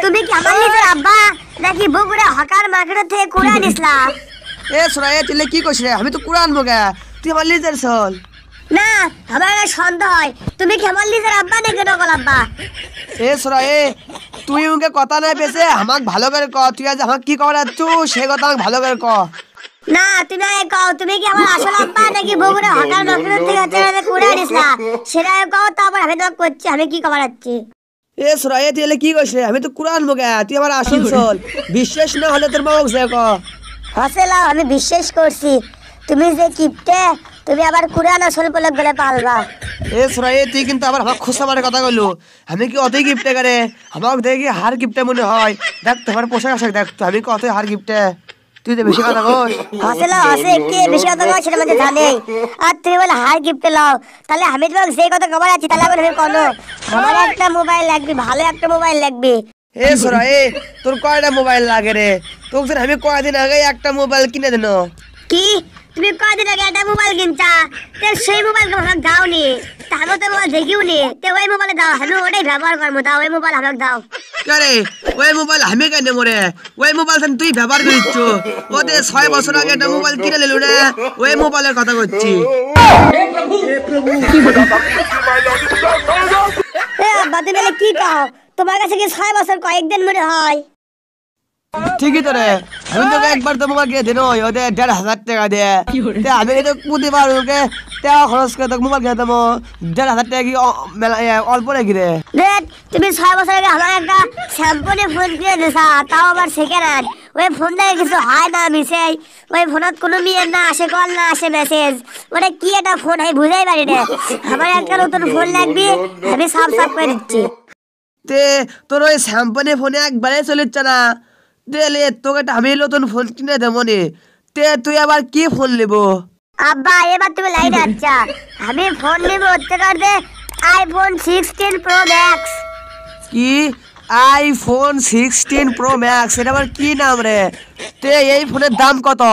তুমি কি আমার নিজের আব্বা নাকি বগুড়া হকার মার্কেট থেকে কুড়া নিছলা? এ সোরা এ তুই কি কইছ রে? আমি তো কুরআন বগা, তুই আমার লিজার চল না। আমার একটা সন্দেহ হয় তুমি কি আমার নিজের আব্বা নাকি নকল আব্বা? এ সোরা এ তুই ওকে কথা না পেছে আমাক ভালো করে ক, তুই আজ আমাক কি করাচ্ছ সে কথা আমাকে ভালো করে ক। না তুমি কও তুমি কি আমার আসল আব্বা নাকি বগুড়া হকার মার্কেট থেকে হচ্ছে কুড়া নিছলা সেটা কও, তারপর আমি তোমাকে করছি আমি কি করাচ্ছি। এ সোরা এ তুই কি কইছ রে? আমি তো কুরআন বগা, তুই আমার আসল চল। বিশ্বাস না হলে তোর বাবা যে ক। হাসেলা আমি বিশ্বাস করছি তুমি যে কিপটে তুমি আবার কুরআন আসল বলে গলে পালবা। এ সোরা এ তুই কিন্তু আবার আমাকে খোসা মারে কথা কইলো। আমি কি অতই গিফটে করে? আমাকে দেখি হার গিফটে মনে হয়। দেখ তোমার পোশাক আশাক দেখ তো, আমি কতই হার গিফটে, তুই তো বেশি কথা কস। হাসেলা হাসে কে বেশি কথা কয় সেটা মধ্যে জানে। আর তুমি বলে হার গিফট লাও, তাহলে আমি তোমাকে যে কথা খবর আছি তাহলে আমি কোনো আমার একটা মোবাইল লাগবে, ভালো একটা মোবাইল লাগবে। এ সোরা এ তোর কয়টা মোবাইল লাগে রে? তোকে আমি কয়দিন আগে একটা মোবাইল কিনে দিন। কি তুমি কয়দিন আগে একটা মোবাইল কিনছা? তো সেই মোবাইল আমাকে দাও নি, তাহলে তো মোবাইল দেখিও নি, তো ওই মোবাইলে দাও, আমি ওটাই ব্যবহার করবো, দাও ওই মোবাইল আমাকে দাও। কে ওই মোবাইল আমি কেন মরে? ওই মোবাইল তুই ব্যবহার করিচ্ছ, ওদের 6 বছর আগে একটা মোবাইল কিনে নিল না, ওই মোবাইলের কথা করছি। এ আব্বা তুমি কি কও? তোমার কাছে কি 6 বছর কয়েকদিন মনে হয়? ঠিকই তো রে, আমি তোকে একবার তো মোবাইল কিনে দিন ওদের 1,500 টাকা দিয়ে। আমি তো প্রতিবার ওকে টাকা খরচ করে তোকে মোবাইল কিনে দেবো, 1,500 টাকা কি অল্প নাকি রে? দেখ তুমি 6 বছর আগে আমার একটা স্যামসং ফোন কিনে দিছা, তাও আবার সেকেন্ড হ্যান্ড। ওই ফোন থেকে কিছু হয় না মিশে, ওই ফোনত কোনো মেয়ের না আসে কল না আসে মেসেজ, ওটা কি একটা ফোন আমি বুঝাই পারি না। আমার একটা নতুন ফোন লাগবে, আমি সাফ সাফ করে দিচ্ছি। তে তোর ওই স্যামসং ফোনে একবারে চলিচ্ছে না, দিলে তোকে একটা আমি নতুন ফোন কিনে দেবো নি। তে তুই আবার কি ফোন নেবো? আব্বা এবার তুমি লাইন আচ্ছা, আমি ফোন নিব হচ্ছে করতে আইফোন 16 প্রো ম্যাক্স। কি আইফোন 16 প্রো ম্যাক্স? এটা আবার কি নাম রে? তে এই ফোনের দাম কত?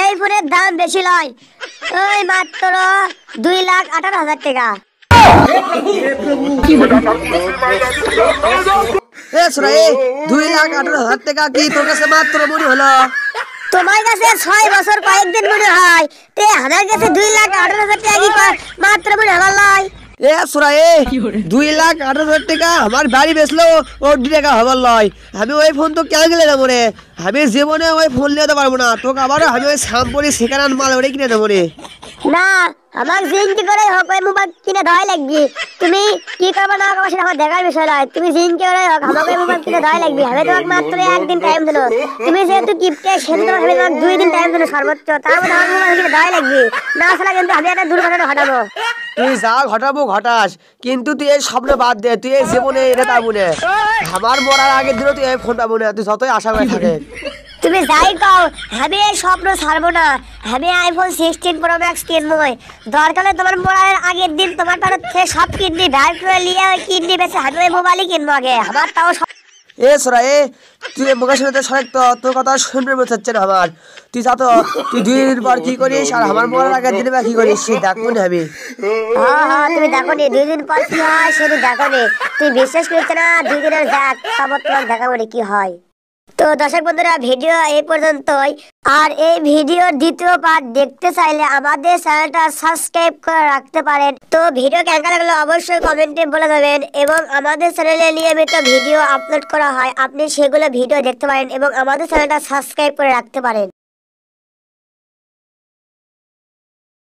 এই ফোনের দাম বেশি নয়, ওই মাত্র 2,18,000 টাকা। এ সোনা এ 2,18,000 টাকা কি তোর কাছে মাত্র মনে হলো? তোমার কাছে 6 বছর কয়েকদিন মনে হয়, তে আমার কাছে 2,18,000 টাকা কি মাত্র মনে হয়? এ সোনা এ 2,18,000 টাকা আমার বাড়ি বেচলো ও 2 টাকা হবার লয়। আমি ওই ফোন তো কেন গেলে দেবো রে? আমি জীবনে ওই ফোন নিতে পারবো না, তোকে আবার আমি ওই স্যামসং সেকেন্ড হ্যান্ড মাল ওরে কিনে দেবো রে। না আমার জিনকি করে হোক ওই মোবাইল কিনে দেওয়াই লাগবে। তুমি কি করবে না করবে সেটা আমার দেখার বিষয় নয়, তুমি জিনকি করে হোক আমাকে মোবাইল কিনে দেওয়াই লাগবে। আমি তোমাকে মাত্র 1 দিন টাইম দিলো, তুমি যেহেতু কিপটে সেহেতু তোমাকে আমি 2 দিন টাইম দিলো সর্বোচ্চ, তার মধ্যে আমার মোবাইল কিনে দেওয়াই লাগবে, না আসলে কিন্তু আমি একটা দুর্ঘটনা ঘটাবো। তুই যা ঘটাবো ঘটাস, কিন্তু তুই এই স্বপ্ন বাদ দে, তুই এই জীবনে এটা পাবো না। আমার মরার আগের দিনও তুই এই ফোন পাবো না, তুই যতই আশা করে থাকে। তুমি যাই কও আমি এই স্বপ্ন ছাড়বো না, আমি আইফোন 16 প্রো ম্যাক্স কিনবই। দরকারে তোমার মরার আগের দিন তোমার থেকে সব কিডনি ডাইভ করে নিয়ে ওই কিডনি বেচে আমি ওই মোবাইলই কিনবো আগে। আমার তাও এ সোরা এ তুই মুখের সাথে সরেক তো, তোর কথা শুনবে বোঝাচ্ছে না আমার। তুই যা তো, তুই 2 দিন পর কি করিস আর আমার মরার আগের দিনে বা কি করিস সে দেখ মনে হবে। হ্যাঁ তুমি দেখো নি 2 দিন পর কি হয় সেটা দেখো নি, তুই বিশ্বাস করছে না 2 দিনের যাক তারপর তোমাকে দেখাবো কি হয়। তো দর্শক বন্ধুরা ভিডিও এই পর্যন্তই, আর এই ভিডিওর দ্বিতীয় পার্ট দেখতে চাইলে আমাদের চ্যানেলটা সাবস্ক্রাইব করে রাখতে পারেন। তো ভিডিও কেমন লাগলো অবশ্যই কমেন্টে বলে দেবেন, এবং আমাদের চ্যানেলে নিয়মিত ভিডিও আপলোড করা হয়, আপনি সেগুলো ভিডিও দেখতে পারেন এবং আমাদের চ্যানেলটা সাবস্ক্রাইব করে রাখতে পারেন।